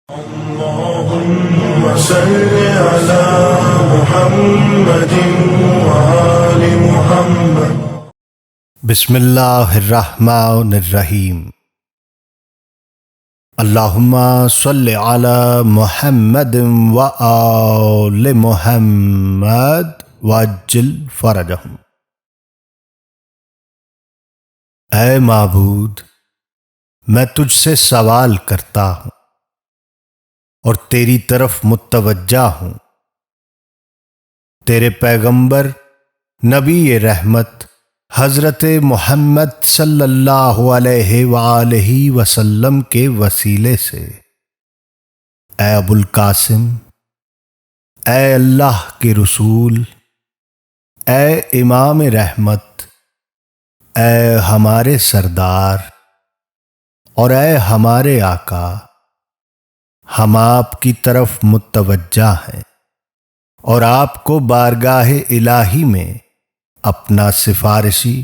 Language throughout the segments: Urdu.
اللهم صل على محمد وآل محمد۔ بسم اللہ الرحمن الرحیم۔ اللہم صل علی محمد وآل محمد وعجل فرجہم۔ اے معبود، میں تجھ سے سوال کرتا ہوں اور تیری طرف متوجہ ہوں۔ تیرے پیغمبر نبی رحمت حضرت محمد صلی اللہ علیہ وآلہ وسلم کے وسیلے سے، اے ابو القاسم، اے اللہ کے رسول، اے امام رحمت، اے ہمارے سردار اور اے ہمارے آقا، ہم آپ کی طرف متوجہ ہیں اور آپ کو بارگاہ الہی میں اپنا سفارشی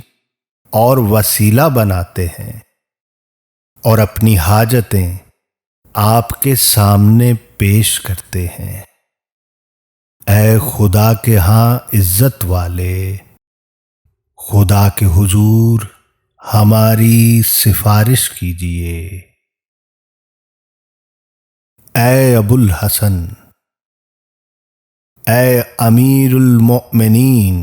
اور وسیلہ بناتے ہیں اور اپنی حاجتیں آپ کے سامنے پیش کرتے ہیں۔ اے خدا کے ہاں عزت والے، خدا کے حضور ہماری سفارش کیجیے۔ اے ابو الحسن، اے امیر المؤمنین،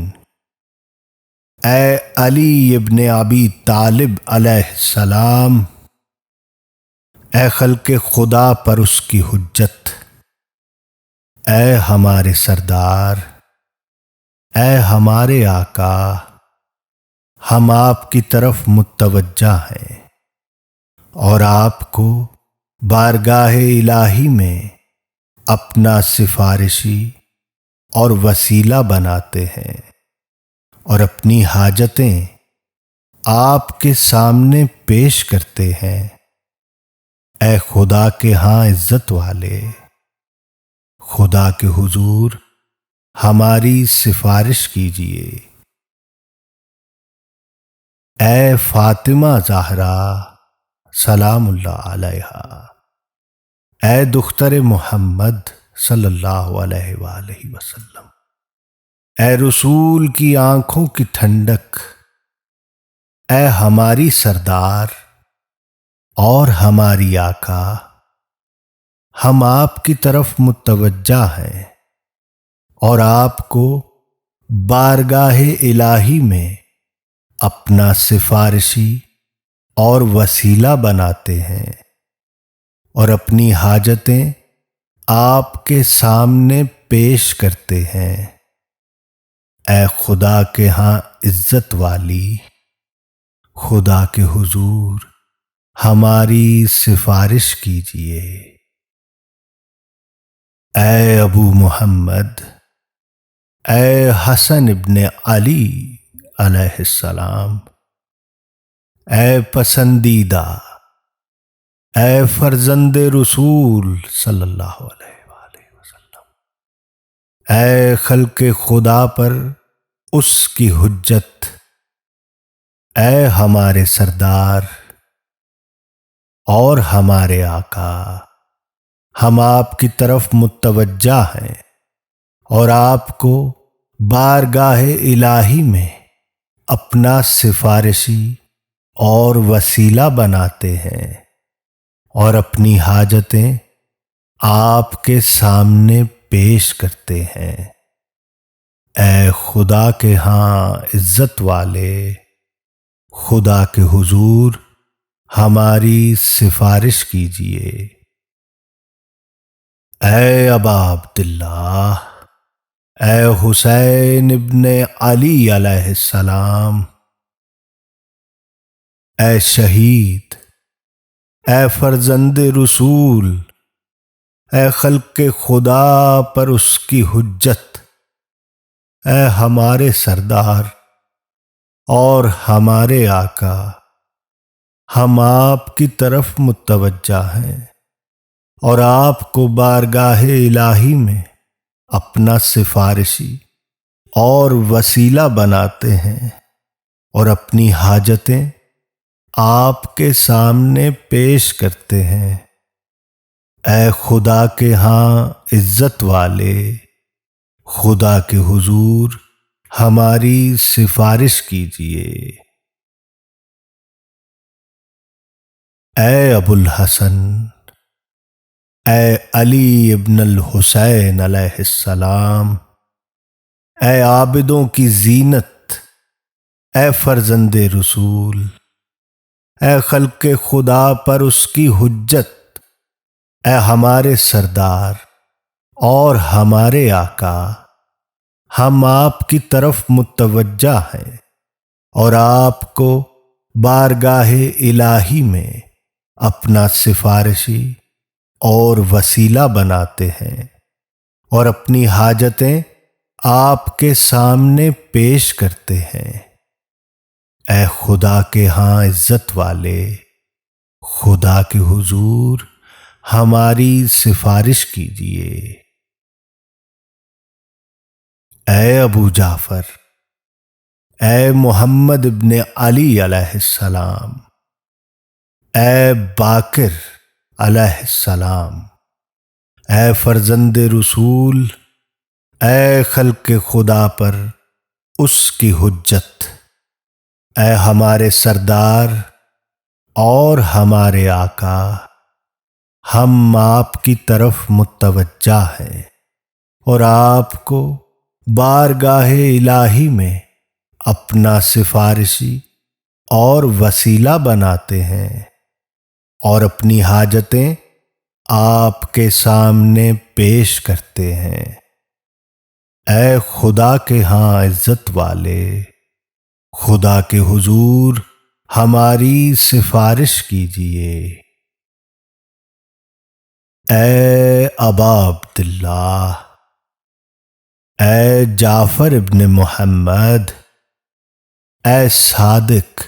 اے علی ابن ابی طالب علیہ السلام، اے خلق خدا پر اس کی حجت، اے ہمارے سردار، اے ہمارے آقا، ہم آپ کی طرف متوجہ ہیں اور آپ کو بارگاہ الہی میں اپنا سفارشی اور وسیلہ بناتے ہیں اور اپنی حاجتیں آپ کے سامنے پیش کرتے ہیں۔ اے خدا کے ہاں عزت والے، خدا کے حضور ہماری سفارش کیجیے۔ اے فاطمہ زہرا سلام اللہ علیہا، اے دختر محمد صلی اللہ علیہ وآلہ وسلم، اے رسول کی آنکھوں کی ٹھنڈک، اے ہماری سردار اور ہماری آقا، ہم آپ کی طرف متوجہ ہیں اور آپ کو بارگاہ الہی میں اپنا سفارشی اور وسیلہ بناتے ہیں اور اپنی حاجتیں آپ کے سامنے پیش کرتے ہیں۔ اے خدا کے ہاں عزت والی، خدا کے حضور ہماری سفارش کیجیے۔ اے ابو محمد، اے حسن ابن علی علیہ السلام، اے پسندیدہ، اے فرزند رسول صلی اللہ علیہ وآلہ وسلم، اے خلق خدا پر اس کی حجت، اے ہمارے سردار اور ہمارے آقا، ہم آپ کی طرف متوجہ ہیں اور آپ کو بارگاہ الہی میں اپنا سفارشی اور وسیلہ بناتے ہیں اور اپنی حاجتیں آپ کے سامنے پیش کرتے ہیں۔ اے خدا کے ہاں عزت والے، خدا کے حضور ہماری سفارش کیجیے۔ اے ابا عبداللہ، اے حسین ابن علی علیہ السلام، اے شہید، اے فرزند رسول، اے خلق خدا پر اس کی حجت، اے ہمارے سردار اور ہمارے آقا، ہم آپ کی طرف متوجہ ہیں اور آپ کو بارگاہ الہی میں اپنا سفارشی اور وسیلہ بناتے ہیں اور اپنی حاجتیں آپ کے سامنے پیش کرتے ہیں۔ اے خدا کے ہاں عزت والے، خدا کے حضور ہماری سفارش کیجیے۔ اے ابو الحسن، اے علی ابن الحسین علیہ السلام، اے عابدوں کی زینت، اے فرزند رسول، اے خلق خدا پر اس کی حجت، اے ہمارے سردار اور ہمارے آقا، ہم آپ کی طرف متوجہ ہیں اور آپ کو بارگاہ الہی میں اپنا سفارشی اور وسیلہ بناتے ہیں اور اپنی حاجتیں آپ کے سامنے پیش کرتے ہیں۔ اے خدا کے ہاں عزت والے، خدا کے حضور ہماری سفارش کیجیے۔ اے ابو جعفر، اے محمد ابن علی علیہ السلام، اے باقر علیہ السلام، اے فرزند رسول، اے خلق خدا پر اس کی حجت، اے ہمارے سردار اور ہمارے آقا، ہم آپ کی طرف متوجہ ہیں اور آپ کو بارگاہ الہی میں اپنا سفارشی اور وسیلہ بناتے ہیں اور اپنی حاجتیں آپ کے سامنے پیش کرتے ہیں۔ اے خدا کے ہاں عزت والے، خدا کے حضور ہماری سفارش کیجیے۔ اے ابا عبداللہ، اے جعفر ابن محمد، اے صادق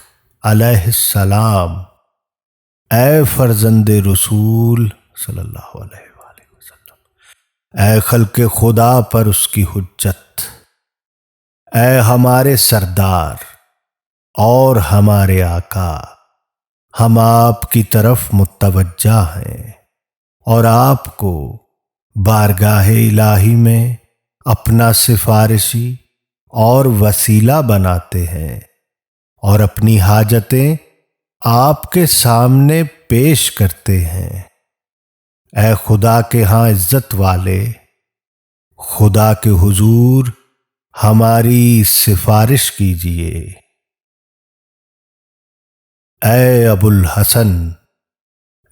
علیہ السلام، اے فرزند رسول صلی اللہ علیہ وآلہ وسلم، اے خلق خدا پر اس کی حجت، اے ہمارے سردار اور ہمارے آقا، ہم آپ کی طرف متوجہ ہیں اور آپ کو بارگاہ الہی میں اپنا سفارشی اور وسیلہ بناتے ہیں اور اپنی حاجتیں آپ کے سامنے پیش کرتے ہیں۔ اے خدا کے ہاں عزت والے، خدا کے حضور ہماری سفارش کیجیے۔ اے ابو الحسن،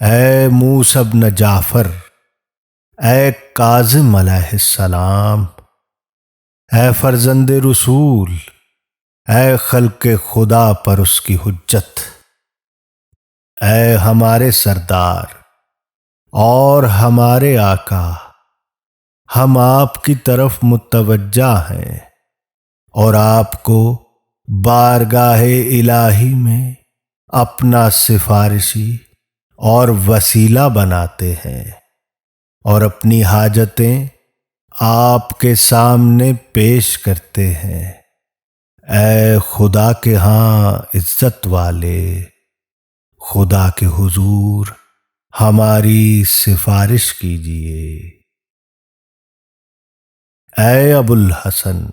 اے موسیٰ بن جعفر، اے کاظم علیہ السلام، اے فرزند رسول، اے خلق خدا پر اس کی حجت، اے ہمارے سردار اور ہمارے آقا، ہم آپ کی طرف متوجہ ہیں اور آپ کو بارگاہ الہی میں اپنا سفارشی اور وسیلہ بناتے ہیں اور اپنی حاجتیں آپ کے سامنے پیش کرتے ہیں۔ اے خدا کے ہاں عزت والے، خدا کے حضور ہماری سفارش کیجیے۔ اے ابو الحسن،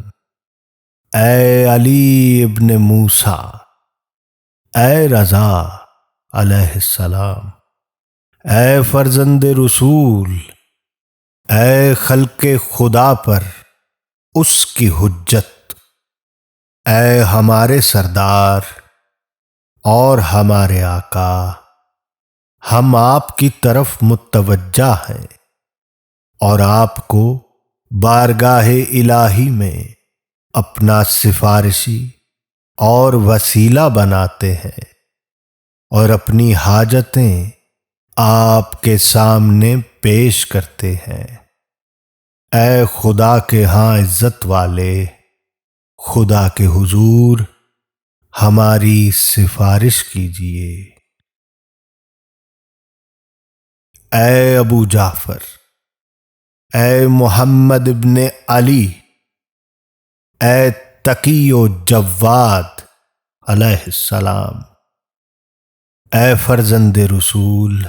اے علی ابن موسیٰ، اے رضا علیہ السلام، اے فرزند رسول، اے خلق خدا پر اس کی حجت، اے ہمارے سردار اور ہمارے آقا، ہم آپ کی طرف متوجہ ہیں اور آپ کو بارگاہ الہی میں اپنا سفارشی اور وسیلہ بناتے ہیں اور اپنی حاجتیں آپ کے سامنے پیش کرتے ہیں۔ اے خدا کے ہاں عزت والے، خدا کے حضور ہماری سفارش کیجیے۔ اے ابو جعفر، اے محمد ابن علی، اے تقی و جواد علیہ السلام، اے فرزند رسول،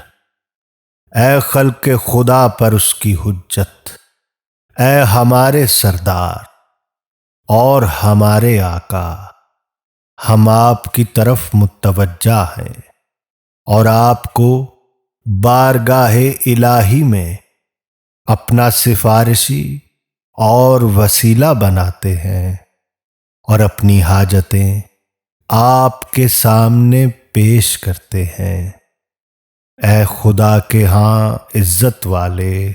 اے خلق خدا پر اس کی حجت، اے ہمارے سردار اور ہمارے آقا، ہم آپ کی طرف متوجہ ہیں اور آپ کو بارگاہ الہی میں اپنا سفارشی اور وسیلہ بناتے ہیں اور اپنی حاجتیں آپ کے سامنے پیش کرتے ہیں۔ اے خدا کے ہاں عزت والے،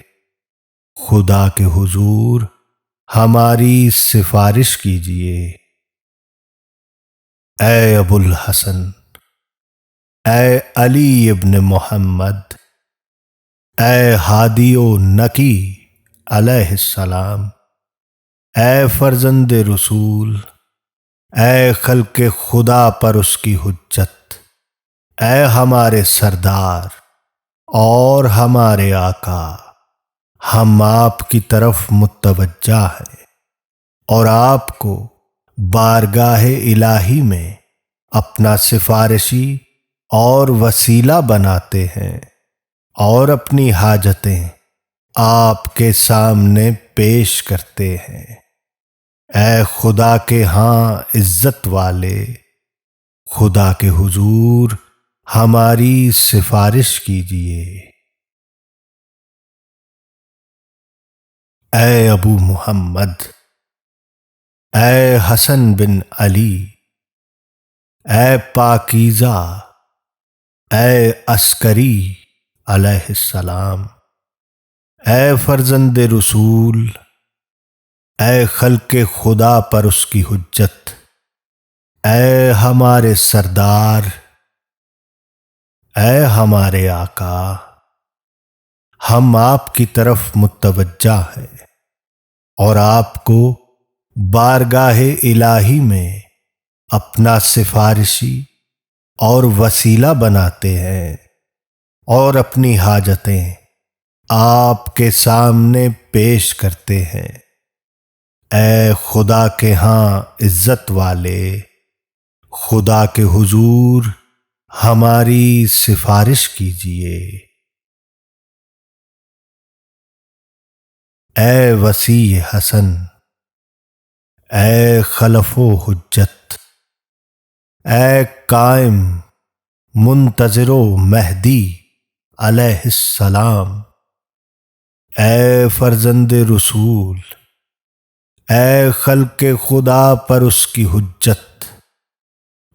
خدا کے حضور ہماری سفارش کیجیے۔ اے ابو الحسن، اے علی ابن محمد، اے ہادی و نکی علیہ السلام، اے فرزند رسول، اے خلق خدا پر اس کی حجت، اے ہمارے سردار اور ہمارے آقا، ہم آپ کی طرف متوجہ ہیں اور آپ کو بارگاہ الہی میں اپنا سفارشی اور وسیلہ بناتے ہیں اور اپنی حاجتیں آپ کے سامنے پیش کرتے ہیں۔ اے خدا کے ہاں عزت والے، خدا کے حضور ہماری سفارش کیجیے۔ اے ابو محمد، اے حسن بن علی، اے پاکیزہ، اے عسکری علیہ السلام، اے فرزند رسول، اے خلق خدا پر اس کی حجت، اے ہمارے سردار، اے ہمارے آقا، ہم آپ کی طرف متوجہ ہیں اور آپ کو بارگاہ الہی میں اپنا سفارشی اور وسیلہ بناتے ہیں اور اپنی حاجتیں آپ کے سامنے پیش کرتے ہیں۔ اے خدا کے ہاں عزت والے، خدا کے حضور ہماری سفارش کیجیے۔ اے وسیع حسن، اے خلف و حجت، اے قائم منتظر و مہدی علیہ السلام، اے فرزند رسول، اے خلق خدا پر اس کی حجت،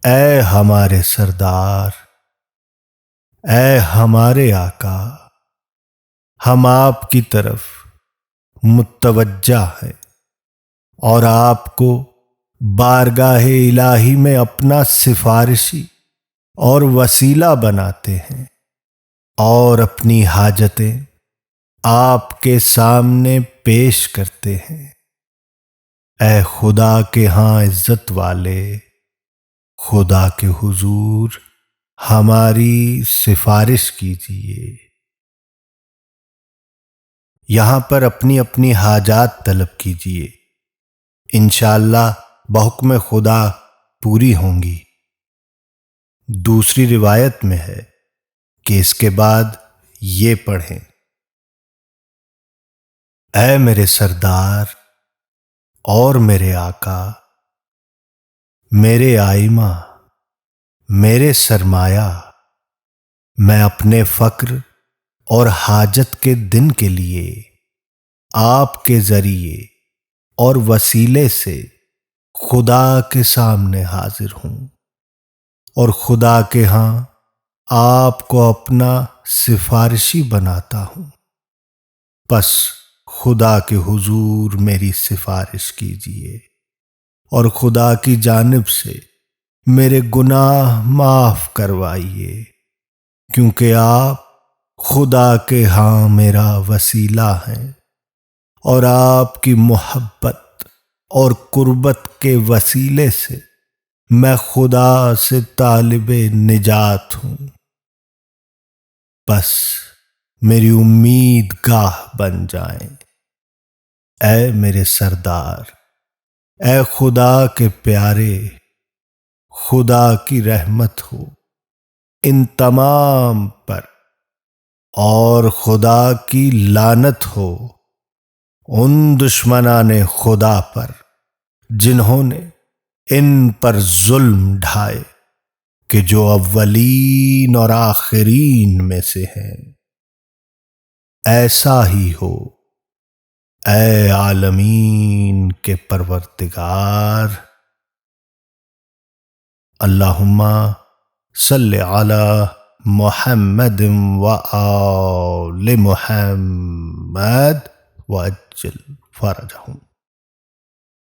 اے ہمارے سردار، اے ہمارے آقا، ہم آپ کی طرف متوجہ ہیں اور آپ کو بارگاہ الہی میں اپنا سفارشی اور وسیلہ بناتے ہیں اور اپنی حاجتیں آپ کے سامنے پیش کرتے ہیں۔ اے خدا کے ہاں عزت والے، خدا کے حضور ہماری سفارش کیجیے۔ یہاں پر اپنی اپنی حاجات طلب کیجیے، انشاءاللہ بحکم خدا پوری ہوں گی۔ دوسری روایت میں ہے کہ اس کے بعد یہ پڑھیں: اے میرے سردار اور میرے آقا، میرے آئمہ، میرے سرمایہ، میں اپنے فقر اور حاجت کے دن کے لیے آپ کے ذریعے اور وسیلے سے خدا کے سامنے حاضر ہوں اور خدا کے ہاں آپ کو اپنا سفارشی بناتا ہوں، پس خدا کے حضور میری سفارش کیجیے اور خدا کی جانب سے میرے گناہ معاف کروائیے، کیونکہ آپ خدا کے ہاں میرا وسیلہ ہیں اور آپ کی محبت اور قربت کے وسیلے سے میں خدا سے طالب نجات ہوں، بس میری امید گاہ بن جائیں۔ اے میرے سردار، اے خدا کے پیارے، خدا کی رحمت ہو ان تمام پر اور خدا کی لعنت ہو ان دشمنان خدا پر جنہوں نے ان پر ظلم ڈھائے کہ جو اولین اور آخرین میں سے ہیں۔ ایسا ہی ہو اے عالمین کے پروردگار۔ اللہم صلی علی محمد و آل محمد وعجل فرجہم۔